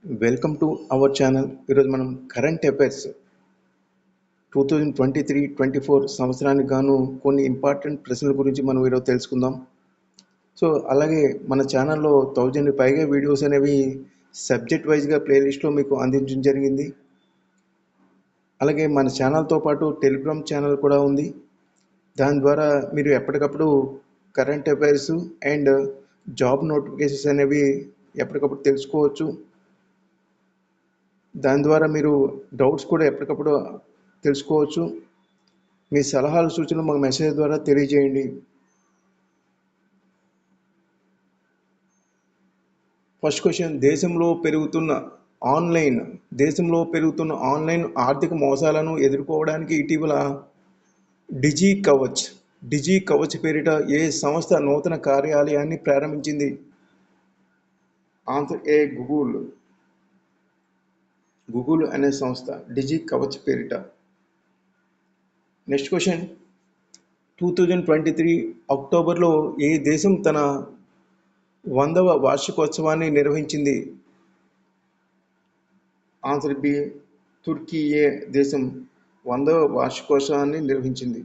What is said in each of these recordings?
Welcome to our channel. ఈరోజు మనం current affairs 2023-24 సంవత్సరానికి గాను కొన్ని ఇంపార్టెంట్ ప్రశ్నల గురించి మనం ఈరోజు తెలుసుకుందాం. సో అలాగే మన ఛానల్లో 1000 పైగా వీడియోస్ అనేవి సబ్జెక్ట్ వైజ్గా ప్లేలిస్ట్లో మీకు అందించడం జరిగింది. అలాగే మన ఛానల్తో పాటు టెలిగ్రామ్ ఛానల్ కూడా ఉంది. దాని ద్వారా మీరు ఎప్పటికప్పుడు current affairs and job notifications అనేవి ఎప్పటికప్పుడు తెలుసుకోవచ్చు. దాని ద్వారా మీరు డౌట్స్ కూడా ఎప్పటికప్పుడు తెలుసుకోవచ్చు. మీ సలహాలు సూచనలు మాకు మెసేజ్ ద్వారా తెలియజేయండి. ఫస్ట్ క్వశ్చన్, దేశంలో పెరుగుతున్న ఆన్లైన్ ఆర్థిక మోసాలను ఎదుర్కోవడానికి ఇటీవల డిజీ కవచ్ పేరిట ఏ సంస్థ నూతన కార్యాలయాన్ని ప్రారంభించింది? ఆన్సర్ ఏ, గూగుల్ అనే సంస్థ డిజీ కవచ్ పేరిట. నెక్స్ట్ క్వశ్చన్, 2023 అక్టోబర్లో ఏ దేశం తన 100వ వార్షికోత్సవాన్ని నిర్వహించింది? ఆన్సర్ బి, తుర్కీ దేశం 100వ వార్షికోత్సవాన్ని నిర్వహించింది.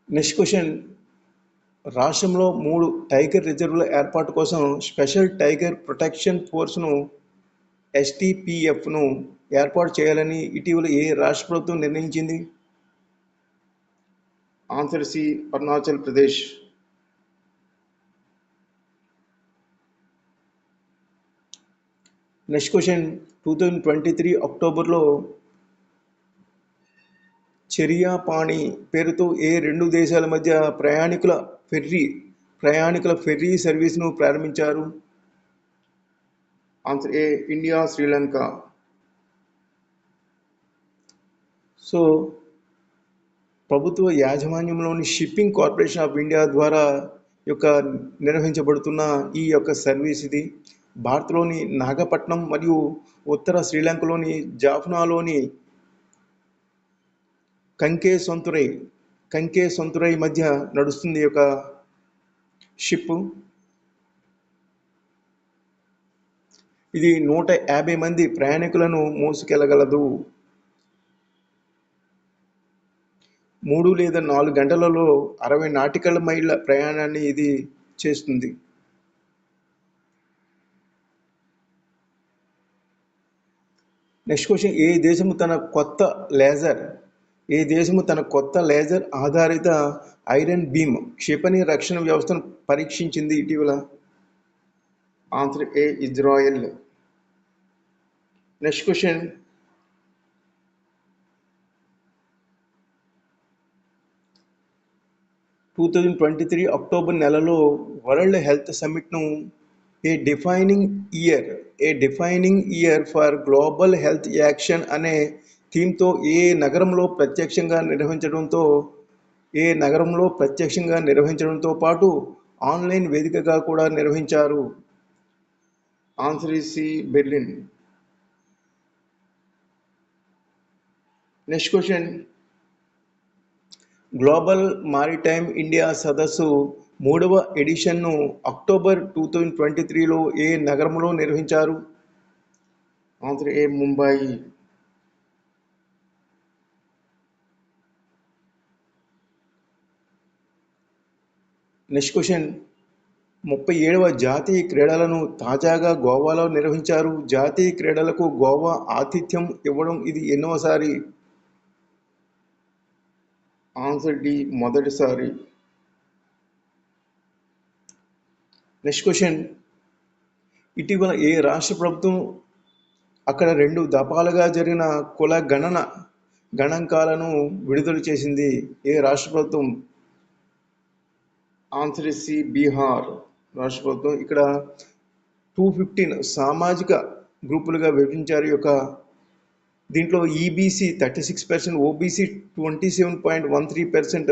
నెక్స్ట్ క్వశ్చన్, రాష్ట్రంలో 3 టైగర్ రిజర్వుల ఏర్పాటు కోసం స్పెషల్ టైగర్ ప్రొటెక్షన్ ఫోర్స్ను STPFను ఏర్పాటు చేయాలని ఇటీవల ఏ రాష్ట్ర ప్రభుత్వం నిర్ణయించింది? Answer C, Arunachal Pradesh. Next question, 2023 అక్టోబర్లో చెరియాపాణి పేరుతో ఏ 2 దేశాల మధ్య ప్రయాణికుల ఫెర్రీ సర్వీస్ను ప్రారంభించారు? ఆన్సర్ ఏ, ఇండియా శ్రీలంక. సో ప్రభుత్వ యాజమాన్యంలోని షిప్పింగ్ కార్పొరేషన్ ఆఫ్ ఇండియా ద్వారా నిర్వహించబడుతున్న ఈ సర్వీస్ ఇది భారత్లోని నాగపట్నం మరియు ఉత్తర శ్రీలంకలోని జాఫ్నాలోని కంకే సొంతురై మధ్య నడుస్తుంది షిప్. ఇది 150 మంది ప్రయాణికులను మోసుకెళ్లగలదు. 3 లేదా 4 గంటలలో 60 నాటికల్ మైళ్ళ ప్రయాణాన్ని ఇది చేస్తుంది. నెక్స్ట్ క్వశ్చన్, ఏ దేశము తన కొత్త లేజర్ ఆధారిత ఐరన్ బీమ్ క్షిపణి రక్షణ వ్యవస్థను పరీక్షించింది ఇటీవల? Answer A, Israel. Next question, October నెలలో వరల్డ్ హెల్త్ సమ్మిట్ను a defining year for global health action అనే థీమ్తో ఏ నగరంలో ప్రత్యక్షంగా నిర్వహించడంతో పాటు ఆన్లైన్ వేదికగా కూడా నిర్వహించారు? Answer C, Berlin. Next question, global maritime India సదస్సు 3వ ఎడిషన్ను అక్టోబర్ 2023లో ఏ నగరంలో నిర్వహించారు? Answer A, Mumbai. Next question, 37వ జాతీయ క్రీడలను తాజాగా గోవాలో నిర్వహించారు. జాతీయ క్రీడలకు గోవా ఆతిథ్యం ఇవ్వడం ఇది ఎన్నోసారి? ఆన్సర్ డి, మొదటిసారి. నెక్స్ట్ క్వశ్చన్, ఇటీవల ఏ రాష్ట్ర ప్రభుత్వం అక్కడ 2 దఫాలుగా జరిగిన కుల గణాంకాలను విడుదల చేసింది? ఏ రాష్ట్ర ప్రభుత్వం? ఆన్సర్ సి, బీహార్ రాష్ట్ర ప్రభుత్వం. ఇక్కడ 215 సామాజిక గ్రూపులుగా విభజించారు. దీంట్లో ఈబీసీ 36%, ఓబీసీ 27.13%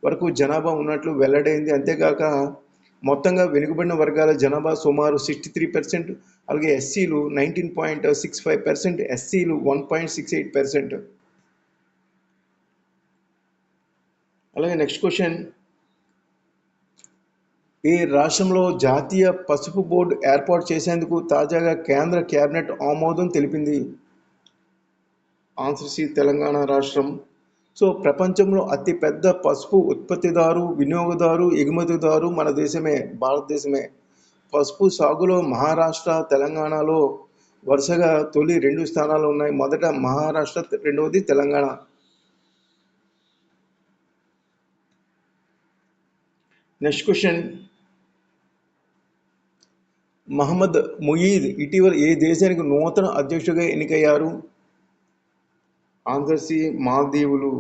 వరకు జనాభా ఉన్నట్లు వెల్లడైంది. అంతేకాక మొత్తంగా వెనుకబడిన వర్గాల జనాభా సుమారు 63%, అలాగే ఎస్సీలు 19.65%, ఎస్సీలు 1.68%. అలాగే నెక్స్ట్ క్వశ్చన్, ఈ రాష్ట్రంలో జాతీయ పసుపు బోర్డు ఏర్పాటు చేసేందుకు తాజాగా కేంద్ర కేబినెట్ ఆమోదం తెలిపింది? ఆన్సర్ సి తెలంగాణ రాష్ట్రం. సో ప్రపంచంలో అతిపెద్ద పసుపు ఉత్పత్తిదారు, వినియోగదారు, ఎగుమతిదారు మన దేశమే, భారతదేశమే. పసుపు సాగులో మహారాష్ట్ర, తెలంగాణలో వరుసగా తొలి 2 స్థానాలు ఉన్నాయి. మొదట మహారాష్ట్ర, రెండవది తెలంగాణ. Next question. మహమ్మద్ ముయీద్ ఇటీవల ఏ దేశానికి నూతన అధ్యక్షుడిగా ఎన్నికయ్యారు? ఆన్సర్ సి మాల్దీవులు.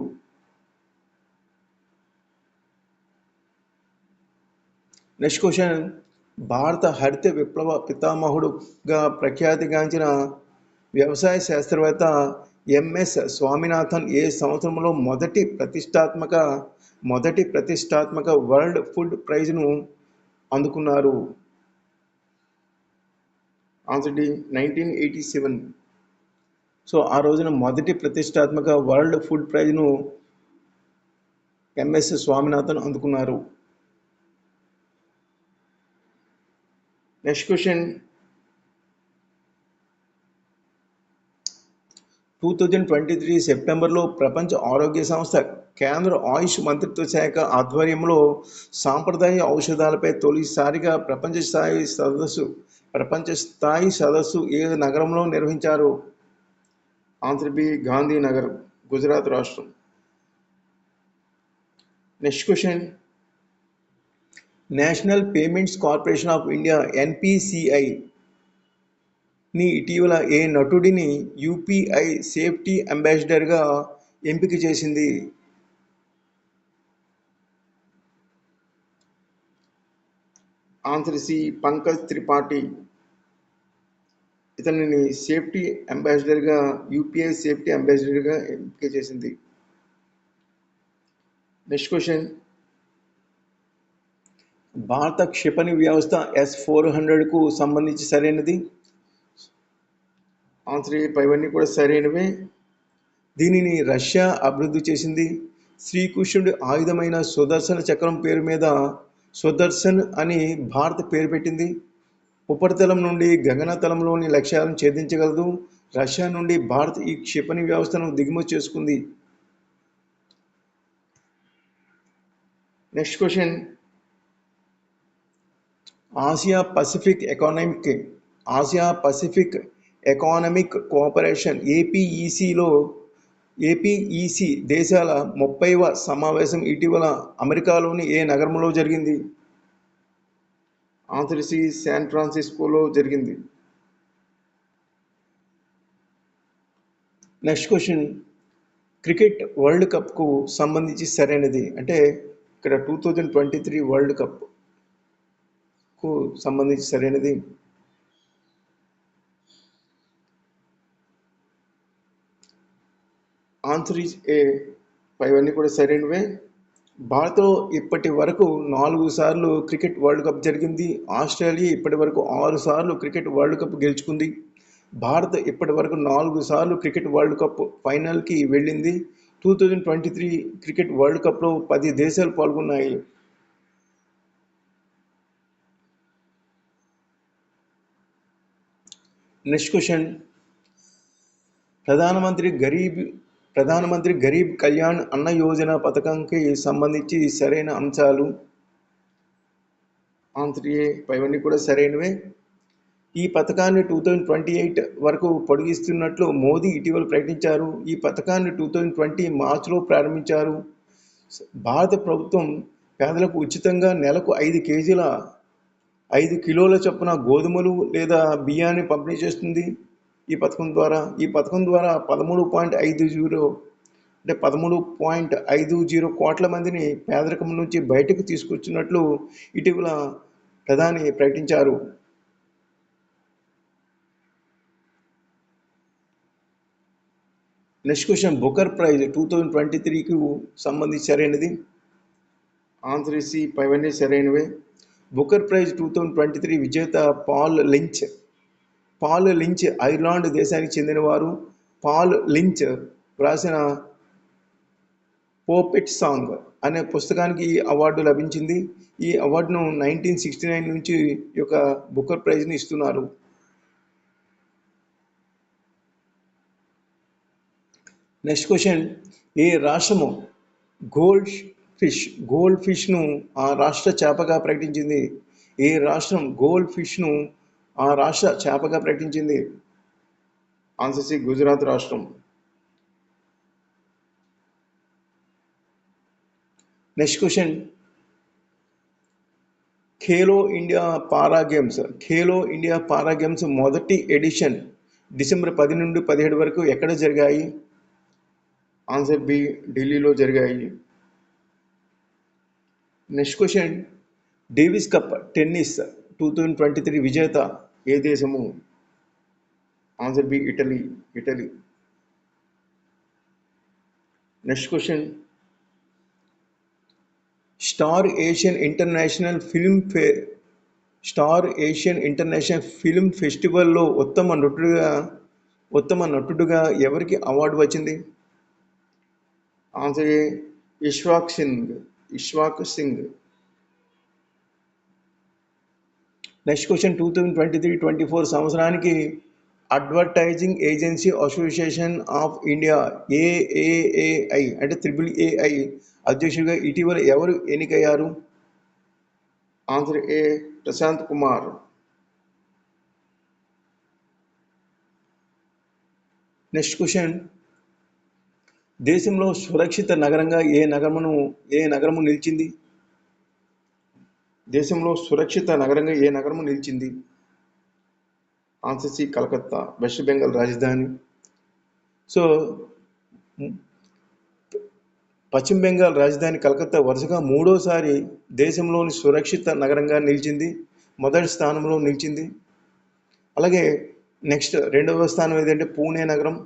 Next question. భారత హరిత విప్లవ పితామహుడుగా ప్రఖ్యాతిగాంచిన వ్యవసాయ శాస్త్రవేత్త ఎంఎస్ స్వామినాథన్ ఏ సంవత్సరంలో మొదటి ప్రతిష్టాత్మక వరల్డ్ ఫుడ్ ప్రైజ్ను అందుకున్నారు? Answer D 1987. సో ఆ రోజున మొదటి ప్రతిష్టాత్మక వరల్డ్ ఫుడ్ ప్రైజ్ను ఎంఎస్ స్వామినాథన్ అందుకున్నారు. Next question. 2023 సెప్టెంబర్లో ప్రపంచ ఆరోగ్య సంస్థ, కేంద్ర ఆయుష్ మంత్రిత్వ శాఖ ఆధ్వర్యంలో సాంప్రదాయ ఔషధాలపై తొలిసారిగా ప్రపంచ స్థాయి సదస్సు ఏ నగరంలో నిర్వహించారు? ఆన్సర్ బి గాంధీనగర్, గుజరాత్ రాష్ట్రం. Next question. National payments corporation of India NPCI ని ఇటీవల ఏ నటుడిని యూపీఐ సేఫ్టీ అంబాసిడర్గా ఎంపిక చేసింది? Answer C Pankaj Tripathi. ఇతనిని యూపీఐ సేఫ్టీ అంబాసిడర్గా ఎంపిక చేసింది. Next question. భారత క్షిపణి వ్యవస్థ S-400కు సంబంధించి సరైనది? ఆన్సర్ పైవన్నీ కూడా సరైనవే. దీనిని రష్యా అభివృద్ధి చేసింది. శ్రీకృష్ణుడి ఆయుధమైన సుదర్శన చక్రం పేరు మీద సుదర్శన్ అని భారత్ పేరు పెట్టింది. ఉపరితలం నుండి గగనతలంలోని లక్ష్యాలను ఛేదించగలదు. రష్యా నుండి భారత్ ఈ క్షిపణి వ్యవస్థను దిగుమతి చేసుకుంది. Next question. Asia Pacific economic cooperation APEC దేశాల 30వ సమావేశం ఇటీవల అమెరికాలోని ఏ నగరంలో జరిగింది? ఆన్సర్ సి శాన్ ఫ్రాన్సిస్కోలో జరిగింది. Next question. క్రికెట్ వరల్డ్ కప్కు సంబంధించి సరైనది? అంటే ఇక్కడ 2023 వరల్డ్ కప్కు సంబంధించి సరైనది. Answer is a. పైవన్నీ కూడా సరైనవే. భారత్లో ఇప్పటి వరకు 4 సార్లు క్రికెట్ వరల్డ్ కప్ జరిగింది. ఆస్ట్రేలియా ఇప్పటి వరకు 6 సార్లు క్రికెట్ వరల్డ్ కప్ గెలుచుకుంది. భారత్ ఇప్పటి వరకు 4 సార్లు క్రికెట్ వరల్డ్ కప్ ఫైనల్కి వెళ్ళింది. 2023 క్రికెట్ వరల్డ్ కప్లో 10 దేశాలు పాల్గొన్నాయి. Next question. ప్రధానమంత్రి గరీబ్ కళ్యాణ్ అన్న యోజన పథకంకి సంబంధించి సరైన అంశాలు? ఆన్సర్ ఏ. పైవన్నీ కూడా సరైనవే. ఈ పథకాన్ని 2028 వరకు పొడిగిస్తున్నట్లు మోదీ ఇటీవల ప్రకటించారు. ఈ పథకాన్ని 2020 మార్చిలో ప్రారంభించారు. భారత ప్రభుత్వం పేదలకు ఉచితంగా నెలకు 5 కిలోల చొప్పున గోధుమలు లేదా బియ్యాన్ని పంపిణీ చేస్తుంది. ఈ పథకం ద్వారా 13.50 కోట్ల మందిని పేదరికం నుంచి బయటకు తీసుకొచ్చినట్లు ఇటీవల ప్రధాని ప్రకటించారు. Next question. బుకర్ ప్రైజ్ 2023కు సంబంధించి సరైనది? Answer C. పైవన్నీ సరైనవే. బుకర్ ప్రైజ్ 2023 విజేత పాల్ లించ్ ఐర్లాండ్ దేశానికి చెందినవారు. పాల్ లించ్ వ్రాసిన పోపెట్ సాంగ్ అనే పుస్తకానికి ఈ అవార్డు లభించింది. ఈ అవార్డును 1969 నుంచి ఈ యొక్క బుకర్ ప్రైజ్ని ఇస్తున్నారు. నెక్స్ట్ క్వశ్చన్, ఏ రాష్ట్రము గోల్డ్ ఫిష్ను ఆ రాష్ట్ర చేపగా ప్రకటించింది? ఏ రాష్ట్రం గోల్డ్ ఫిష్ను ఆ రాష్ట్ర చేపగా ప్రకటించింది? ఆన్సర్ సి గుజరాత్ రాష్ట్రం. నెక్స్ట్ క్వశ్చన్, ఖేలో ఇండియా పారా గేమ్స్ మొదటి ఎడిషన్ డిసెంబర్ 10 నుండి 17 వరకు ఎక్కడ జరిగాయి? ఆన్సర్ బి ఢిల్లీలో జరిగాయి. Next question, Davis Cup tennis 2023 విజేత ఏ దేశము? Answer B Italy. Next question, star Asian international film ఫెస్టివల్లో ఉత్తమ నటుడుగా ఎవరికి అవార్డు వచ్చింది? Answer A Ishwak Singh. Next question, 2023-24 సంవత్సరానికి advertising agency association of India AAAI అంటే AAAI అధ్యక్షుడిగా ఇటీవల ఎవరు ఎన్నికయ్యారు? Answer A Prashant Kumar. Next question, దేశంలో సురక్షిత నగరంగా ఏ నగరము నిలిచింది? దేశంలో సురక్షిత నగరంగా ఏ నగరము నిలిచింది? Answer C Calcutta, West Bengal రాజధాని. సో పశ్చిమ బెంగాల్ రాజధాని కలకత్తా వరుసగా 3వసారి దేశంలోని సురక్షిత నగరంగా నిలిచింది, మొదటి స్థానంలో నిలిచింది. అలాగే నెక్స్ట్ 2వ స్థానం ఏదంటే పూణే నగరం.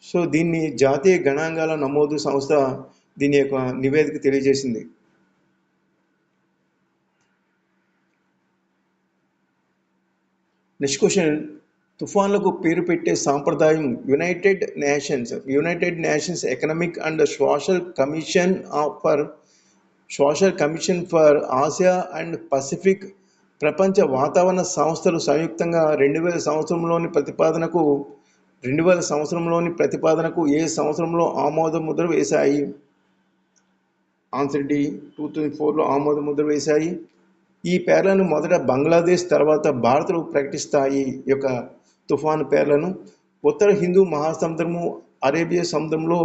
సో దీన్ని జాతీయ గణాంకాల నమోదు సంస్థ దీని యొక్క నివేదిక తెలియజేసింది. నెక్స్ట్ క్వశ్చన్, తుఫాన్లకు పేరు పెట్టే సాంప్రదాయం United nations economic and social commission for Asia and Pacific ప్రపంచ వాతావరణ సంస్థలు సంయుక్తంగా 2000 సంవత్సరంలోని ప్రతిపాదనకు ఏ సంవత్సరంలో ఆమోద ముద్ర వేశాయి? ఆన్సర్ డి 2004లో ఆమోద ముద్ర వేశాయి. ఈ పేర్లను మొదట బంగ్లాదేశ్ తర్వాత భారత్లో ప్రకటిస్తాయి. ఈ యొక్క తుఫాను పేర్లను ఉత్తర హిందూ మహాసముద్రము, అరేబియా సముద్రంలో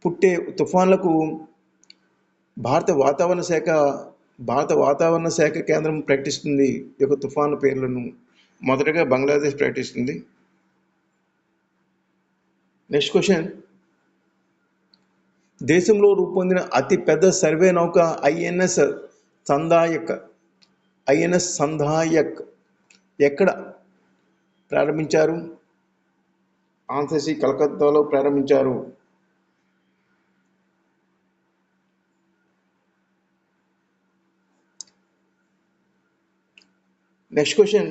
పుట్టే తుఫాన్లకు భారత వాతావరణ శాఖ కేంద్రం ప్రకటిస్తుంది. ఈ యొక్క తుఫాను పేర్లను మొదటగా బంగ్లాదేశ్ ప్రకటిస్తుంది. నెక్స్ట్ క్వశ్చన్, దేశంలో రూపొందిన అతి పెద్ద సర్వే నౌక ఐఎన్ఎస్ సంధాయక్ ఎక్కడ ప్రారంభించారు? ఆన్సర్ సి కలకత్తాలో ప్రారంభించారు. నెక్స్ట్ క్వశ్చన్,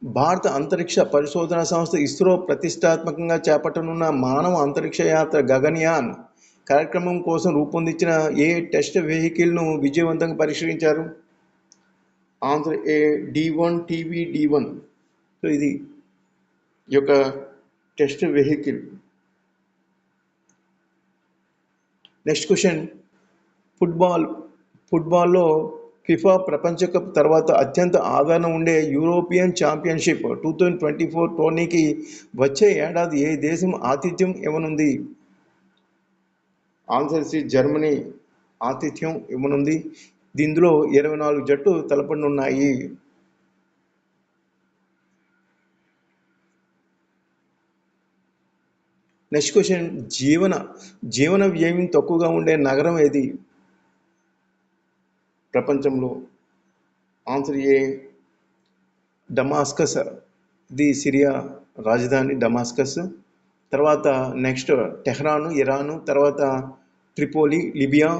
భారత అంతరిక్ష పరిశోధన సంస్థ ఇస్రో ప్రతిష్టాత్మకంగా చేపట్టనున్న మానవ అంతరిక్ష యాత్ర గగన్యాన్ కార్యక్రమం కోసం రూపొందించిన ఏ టెస్ట్ వెహికల్ను విజయవంతంగా పరిష్కరించారు? ఆన్సర్ ఏ D1 TB-D1. సో ఇది ఈ యొక్క టెస్ట్ వెహికల్. నెక్స్ట్ క్వశ్చన్, ఫుట్బాల్లో ఫిఫా ప్రపంచ కప్ తర్వాత అత్యంత ఆదరణ ఉండే యూరోపియన్ ఛాంపియన్షిప్ 2024 టోర్నీకి వచ్చే ఏడాది ఏ దేశం ఆతిథ్యం ఇవ్వనుంది? ఆన్సర్ సి జర్మనీ ఆతిథ్యం ఇవ్వనుంది. దీనిలో 24 జట్లు తలపడనున్నాయి. నెక్స్ట్ క్వశ్చన్, జీవన వ్యయం తక్కువగా ఉండే నగరం ఏది ప్రపంచంలో? ఆన్సర్ ఏ డమాస్కస్. ఇది సిరియా రాజధాని డమాస్కస్. తర్వాత నెక్స్ట్ టెహ్రాను ఇరాను, తర్వాత ట్రిపోలి లిబియా,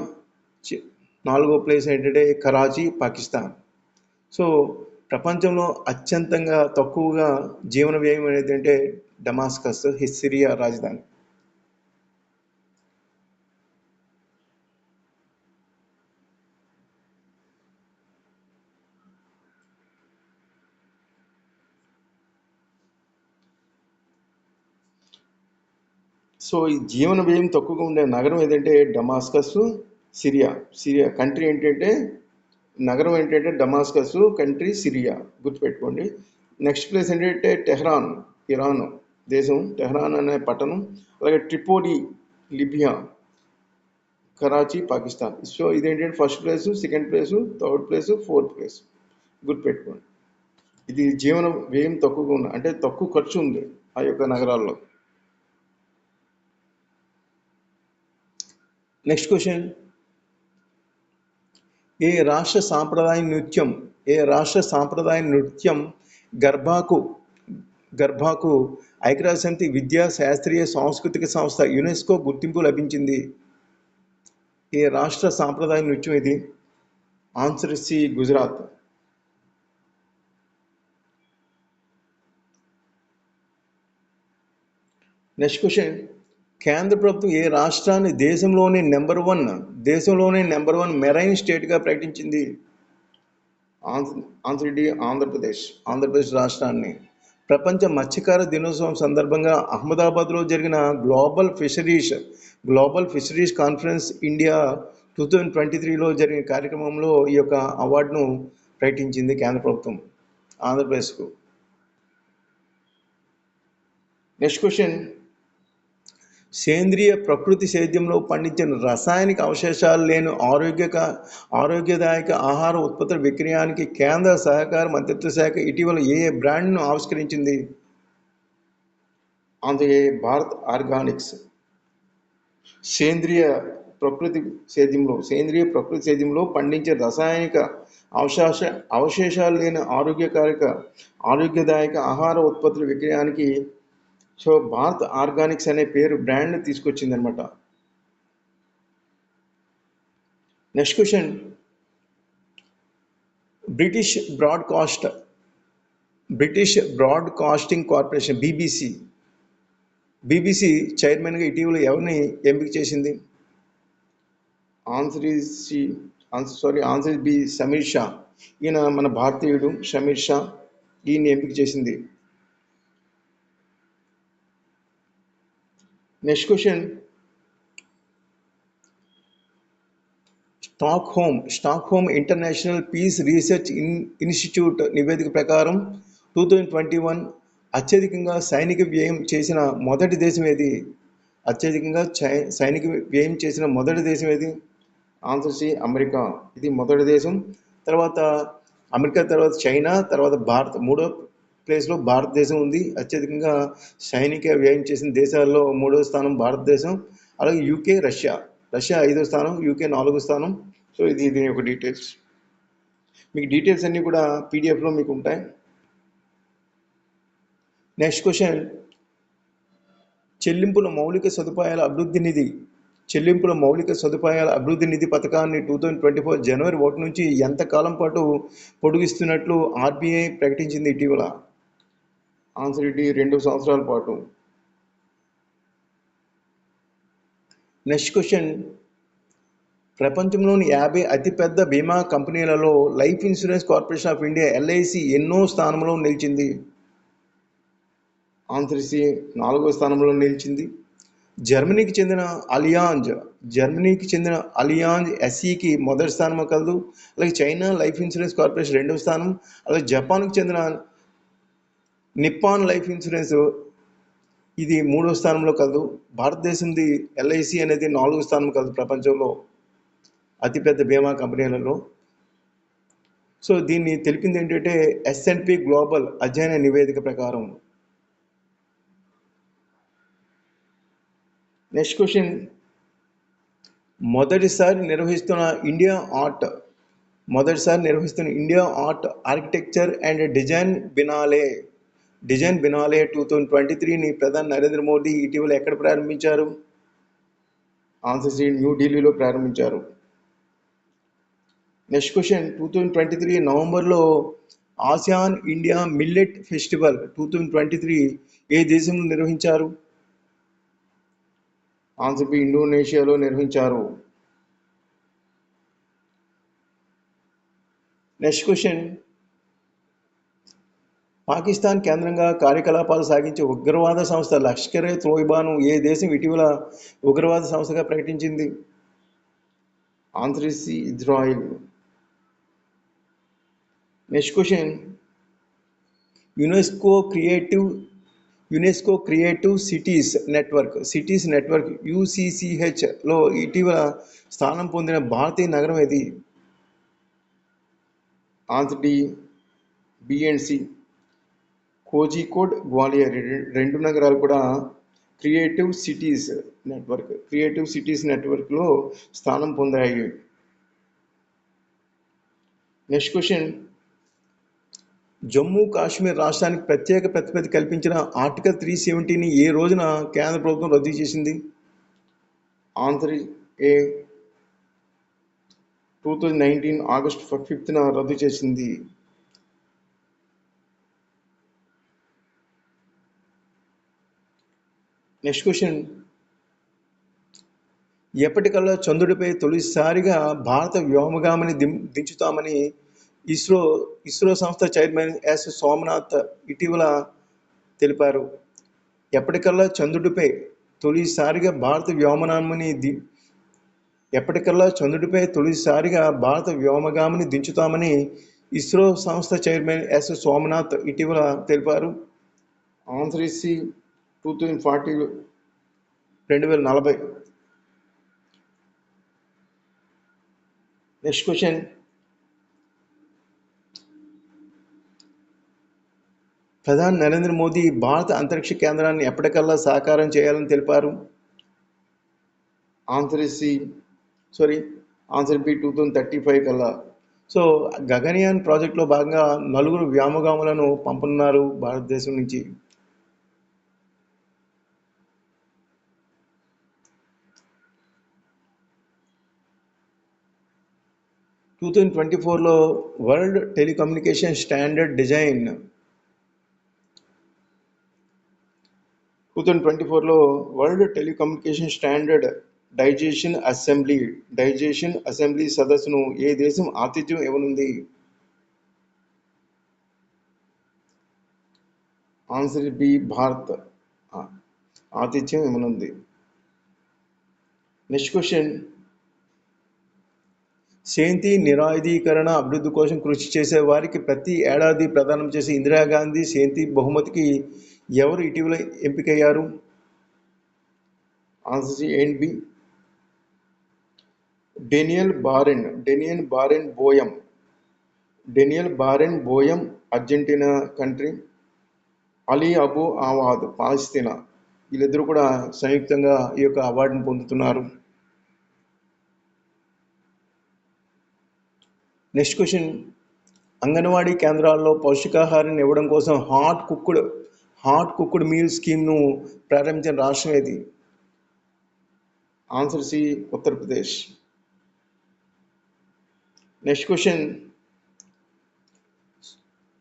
4వ ప్లేస్ ఏంటంటే కరాచీ పాకిస్తాన్. సో ప్రపంచంలో అత్యంతంగా తక్కువగా జీవన వ్యయం అనేది అంటే డమాస్కస్, సిరియా రాజధాని. సో ఈ జీవన వ్యయం తక్కువగా ఉండే నగరం ఏదంటే డమాస్కస్, సిరియా. సిరియా కంట్రీ ఏంటంటే, నగరం ఏంటంటే డమాస్కస్, కంట్రీ సిరియా, గుర్తుపెట్టుకోండి. నెక్స్ట్ ప్లేస్ ఏంటంటే టెహ్రాన్, ఇరాన్ దేశం, టెహ్రాన్ అనే పట్టణం. అలాగే Tripoli, Libya, Karachi, Pakistan. So ఇదేంటంటే first place, second place, third place, fourth place, గుర్తుపెట్టుకోండి. ఇది జీవన వ్యయం తక్కువగా ఉన్న, అంటే తక్కువ ఖర్చు ఉంది ఆ యొక్క నగరాల్లో. నెక్స్ట్ క్వశ్చన్, ఏ రాష్ట్ర సాంప్రదాయ నృత్యం ఏ రాష్ట్ర సాంప్రదాయ నృత్యం గర్భాకు గర్భాకు ఐక్యరాజ్యసమితి విద్యా శాస్త్రీయ సాంస్కృతిక సంస్థ యునెస్కో గుర్తింపు లభించింది? ఏ రాష్ట్ర సాంప్రదాయ నృత్యం ఇది? Answer C, Gujarat. Next question, కేంద్ర ప్రభుత్వం ఏ రాష్ట్రాన్ని దేశంలోనే నెంబర్ వన్ మెరైన్ స్టేట్గా ప్రకటించింది? ఆన్సర్ డి, ఆంధ్రప్రదేశ్ రాష్ట్రాన్ని. ప్రపంచ మత్స్యకార దినోత్సవం సందర్భంగా అహ్మదాబాద్లో జరిగిన గ్లోబల్ ఫిషరీస్ కాన్ఫరెన్స్ ఇండియా 2023లో జరిగిన కార్యక్రమంలో ఈ యొక్క అవార్డును ప్రకటించింది కేంద్ర ప్రభుత్వం ఆంధ్రప్రదేశ్కు. నెక్స్ట్ క్వశ్చన్, సేంద్రియ ప్రకృతి సేద్యంలో పండించిన రసాయనిక అవశేషాలు లేని ఆరోగ్యదాయక ఆహార ఉత్పత్తుల విక్రయానికి కేంద్ర సహకార మంత్రిత్వ శాఖ ఇటీవల ఏ బ్రాండ్ను ఆవిష్కరించింది? ఆన్సర్ ఏ, భారత్ ఆర్గానిక్స్. సేంద్రియ ప్రకృతి సేద్యంలో పండించే రసాయనిక అవశేషాలు లేని ఆరోగ్యదాయక ఆహార ఉత్పత్తుల విక్రయానికి సో భారత్ ఆర్గానిక్స్ అనే పేరు బ్రాండ్ తీసుకొచ్చింది అనమాట. Next question, British Broadcasting Corporation BBC చైర్మన్గా ఇటీవల ఎవరిని ఎంపిక చేసింది? Answer B, Sameer Shah. ఈయన మన భారతీయుడు సమీర్ షా, ఈయన ఎంపిక చేసింది. Next question, Stockholm International Peace Research Institute నివేదిక ప్రకారం 2021 అత్యధికంగా సైనిక వ్యయం చేసిన మొదటి దేశం ఏది? Answer C, America. ఇది మొదటి దేశం. తర్వాత అమెరికా, తర్వాత చైనా, తర్వాత భారత్. మూడో ప్లేస్లో భారతదేశం ఉంది. అత్యధికంగా సైనిక వ్యయం చేసిన దేశాల్లో మూడో స్థానం భారతదేశం. అలాగే యూకే, రష్యా 5వ స్థానం, యూకే 4వ స్థానం. సో ఇది దీని యొక్క డీటెయిల్స్. మీకు డీటెయిల్స్ అన్నీ కూడా పీడిఎఫ్లో మీకు ఉంటాయి. నెక్స్ట్ క్వశ్చన్, చెల్లింపుల మౌలిక సదుపాయాల అభివృద్ధి నిధి పథకాన్ని 2024 జనవరి 1 నుంచి ఎంతకాలం పాటు పొడిగిస్తున్నట్లు ఆర్బీఐ ప్రకటించింది ఇటీవల? ఆన్సర్ డి, 2 సంవత్సరాల పాటు. నెక్స్ట్ క్వశ్చన్, ప్రపంచంలోని 50 అతిపెద్ద బీమా కంపెనీలలో life insurance corporation of India LIC ఎన్నో స్థానంలో నిలిచింది? ఆన్సర్ సి, 4వ స్థానంలో నిలిచింది. జర్మనీకి చెందిన అలియాంజ్ ఎస్ఈకి మొదటి స్థానం కలదు. అలాగే చైనా లైఫ్ ఇన్సూరెన్స్ కార్పొరేషన్ 2వ స్థానం. అలాగే జపాన్కి చెందిన నిప్పాన్ లైఫ్ ఇన్సూరెన్స్ ఇది 3వ స్థానంలో కలదు. భారతదేశంది ఎల్ఐసి అనేది 4వ స్థానం కలదు ప్రపంచంలో అతిపెద్ద బీమా కంపెనీలలో. సో దీన్ని తెలిపింది ఏంటంటే S&P గ్లోబల్ అధ్యయన నివేదిక ప్రకారం. నెక్స్ట్ క్వశ్చన్, మొదటిసారి నిర్వహిస్తున్న India art architecture and design biennale 2023ని ప్రధాని నరేంద్ర మోదీ ఇటీవల ఎక్కడ ప్రారంభించారు? ఆన్సర్ సి, న్యూఢిల్లీలో ప్రారంభించారు. నెక్స్ట్ క్వశ్చన్, 2023 నవంబర్లో ఆసియాన్ ఇండియా మిల్లెట్ ఫెస్టివల్ 2023 ఏ దేశంలో నిర్వహించారు? ఆన్సర్ బి, ఇండోనేషియాలో నిర్వహించారు. నెక్స్ట్ క్వశ్చన్, పాకిస్తాన్ కేంద్రంగా కార్యకలాపాలు సాగించే ఉగ్రవాద సంస్థ లష్కరే తోయిబాను ఏ దేశం ఇటీవల ఉగ్రవాద సంస్థగా ప్రకటించింది? Answer is Israel. Next question, UNESCO creative cities network యుసిసిహెచ్లో ఇటీవల స్థానం పొందిన భారతీయ నగరం ఏది? Answer D B and C. Kozhikode, Gwalior రెండు నగరాలు కూడా క్రియేటివ్ సిటీస్ నెట్వర్క్లో స్థానం పొందాయి. నెక్స్ట్ క్వశ్చన్, జమ్మూ కాశ్మీర్ రాష్ట్రానికి ప్రత్యేక ప్రతిపత్తి కల్పించిన ఆర్టికల్ 370ని ఏ రోజున కేంద్ర ప్రభుత్వం రద్దు చేసింది? ఆన్సర్ ఏ 2019 ఆగస్టు 5న రద్దు చేసింది. నెక్స్ట్ క్వశ్చన్, ఎప్పటికల్లా చంద్రుడిపై తొలిసారిగా భారత వ్యోమగామిని దించుతామని ఇస్రో సంస్థ చైర్మన్ ఎస్ సోమనాథ్ ఇటీవల తెలిపారు. ఎప్పటికల్లా చంద్రుడిపై తొలిసారిగా భారత వ్యోమగామిని దించుతామని ఇస్రో సంస్థ చైర్మన్ ఎస్ సోమనాథ్ ఇటీవల తెలిపారు. Answer is 2040. నెక్స్ట్ క్వశ్చన్, ప్రధాని నరేంద్ర మోదీ భారత అంతరిక్ష కేంద్రాన్ని ఎప్పటికల్లా సాకారం చేయాలని తెలిపారు? ఆన్సర్ బి 2035 కల్లా. సో గగనయాన్ ప్రాజెక్టులో భాగంగా 4 వ్యోమగాములను పంపనున్నారు భారతదేశం నుంచి. 2024లో వరల్డ్ టెలికమ్యూనికేషన్ స్టాండర్డ్ డిజైన్ 2024లో world telecommunication standard digestion assembly సదస్సును ఏ దేశం ఆతిథ్యం ఇవ్వనుంది? ఆన్సర్ బి భారత్ ఆతిథ్యం ఇవ్వనుంది. నెక్స్ట్ క్వశ్చన్, శాంతి నిరాయుధీకరణ అభివృద్ధి కోసం కృషి చేసే వారికి ప్రతి ఏడాది ప్రదానం చేసే ఇందిరాగాంధీ శాంతి బహుమతికి ఎవరు ఇటీవల ఎంపికయ్యారు? ఆన్సర్ ఏంటి B Daniel Barenboim Argentina country, Ali Abu Awad Palestine, వీళ్ళిద్దరూ కూడా సంయుక్తంగా ఈ యొక్క అవార్డును పొందుతున్నారు. నెక్స్ట్ క్వశ్చన్, అంగన్వాడీ కేంద్రాల్లో పౌష్టికాహారాన్ని ఇవ్వడం కోసం హాట్ కుక్డ్ మీల్ స్కీమ్ను ప్రారంభించిన రాష్ట్రం ఏది? Answer C Uttar Pradesh. Next question,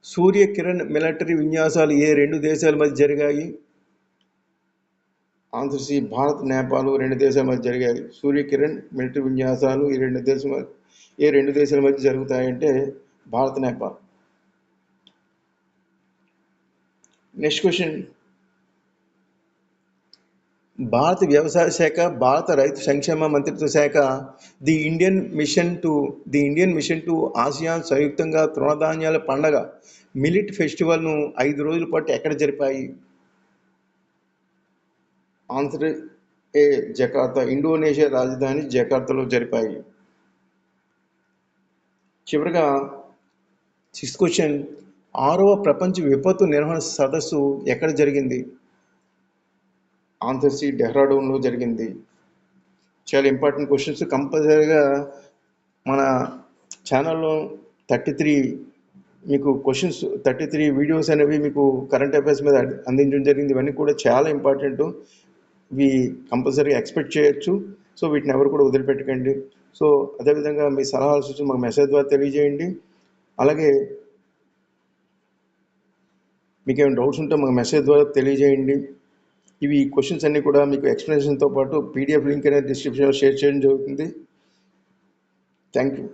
Surya Kiran military విన్యాసాలు ఏ 2 దేశాల మధ్య జరిగాయి? ఆన్సర్ సి భారత్ నేపాల్ 2 దేశాల మధ్య జరిగాయి. సూర్య కిరణ్ మిలిటరీ విన్యాసాలు ఏ 2 దేశాల మధ్య జరుగుతాయంటే భారత్ నేపాల్. నెక్స్ట్ క్వశ్చన్, భారత వ్యవసాయ శాఖ, భారత రైతు సంక్షేమ మంత్రిత్వ శాఖ the Indian mission to ASEAN సంయుక్తంగా తృణధాన్యాల పండగ మిలిట్ ఫెస్టివల్ను 5 రోజుల పాటు ఎక్కడ జరిపాయి? ఆన్సర్ ఏ జకార్తా, ఇండోనేషియా రాజధాని జకార్తాలో జరిపాయి. చివరిగా 6th క్వశ్చన్, 6వ ప్రపంచ విపత్తు నిర్వహణ సదస్సు ఎక్కడ జరిగింది? ఆన్సర్ సి డెహ్రాడూన్లో జరిగింది. చాలా ఇంపార్టెంట్ క్వశ్చన్స్. కంపల్సరీగా మన ఛానల్లో 33 వీడియోస్ అనేవి మీకు కరెంట్ అఫైర్స్ మీద అందించడం జరిగింది. ఇవన్నీ కూడా చాలా ఇంపార్టెంట్. ఇవి కంపల్సరీగా ఎక్స్పెక్ట్ చేయొచ్చు. సో వీటిని ఎవరు కూడా వదిలిపెట్టకండి. సో అదేవిధంగా మీ సలహాలు సూచనలు మాకు మెసేజ్ ద్వారా తెలియజేయండి. అలాగే మీకు ఏమైనా డౌట్స్ ఉంటే మాకు మెసేజ్ ద్వారా తెలియజేయండి. ఇవి క్వశ్చన్స్ అన్నీ కూడా మీకు ఎక్స్ప్లెనేషన్తో పాటు PDF లింక్ అనేది డిస్క్రిప్షన్లో షేర్ చేయడం జరుగుతుంది. Thank you.